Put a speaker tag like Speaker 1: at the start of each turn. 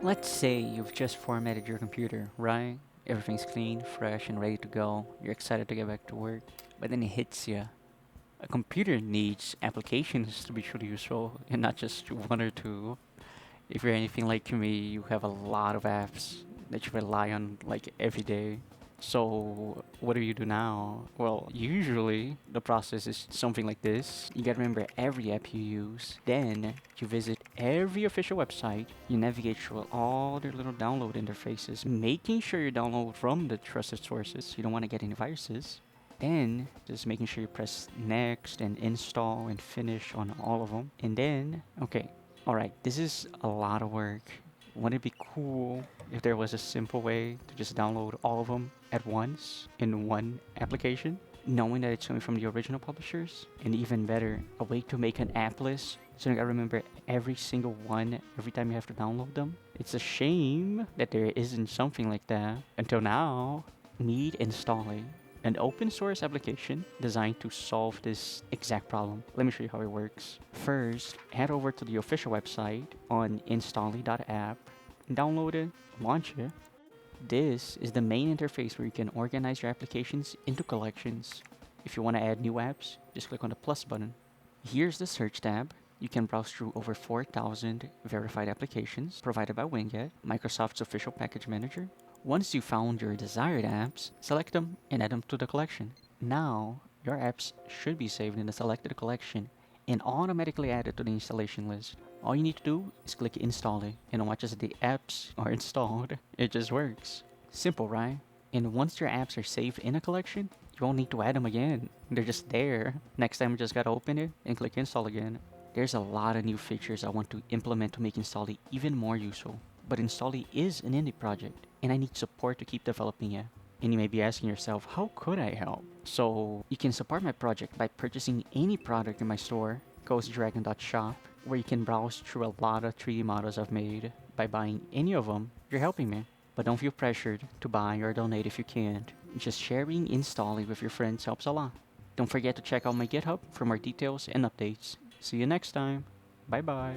Speaker 1: Let's say you've just formatted your computer, right? Everything's clean, fresh, and ready to go. You're excited to get back to work. But then it hits you. A computer needs applications to be truly useful, and not just one or two. If you're anything like me, you have a lot of apps that you rely on like every day. So what do you do now? Well, usually the process is something like this. You gotta remember every app you use. Then you visit every official website. You navigate through all their little download interfaces, making sure you download from the trusted sources. You don't want to get any viruses. Then just making sure you press next and install and finish on all of them. And then, okay, all right, this is a lot of work. Wouldn't it be cool if there was a simple way to just download all of them at once in one application, knowing that it's coming from the original publishers? And even better, a way to make an app list so you gotta remember every single one every time you have to download them. It's a shame that there isn't something like that until now. Meet Instally, an open source application designed to solve this exact problem. Let me show you how it works. First, head over to the official website on install.app, download it, launch it. This is the main interface where you can organize your applications into collections. If you want to add new apps, just click on the plus button. Here's the search tab. You can browse through over 4,000 verified applications provided by WinGet, Microsoft's official package manager. Once you found your desired apps, select them and add them to the collection. Now, your apps should be saved in the selected collection and automatically added to the installation list. All you need to do is click install it, and watch as the apps are installed. It just works. Simple, right? And once your apps are saved in a collection, you won't need to add them again. They're just there. Next time you just gotta open it and click install again. There's a lot of new features I want to implement to make Instally even more useful. But Instally is an indie project, and I need support to keep developing it. And you may be asking yourself, how could I help? So you can support my project by purchasing any product in my store, ghostdragon.shop, where you can browse through a lot of 3D models I've made. By buying any of them, you're helping me. But don't feel pressured to buy or donate if you can't. Just sharing Instally with your friends helps a lot. Don't forget to check out my GitHub for more details and updates. See you next time. Bye bye.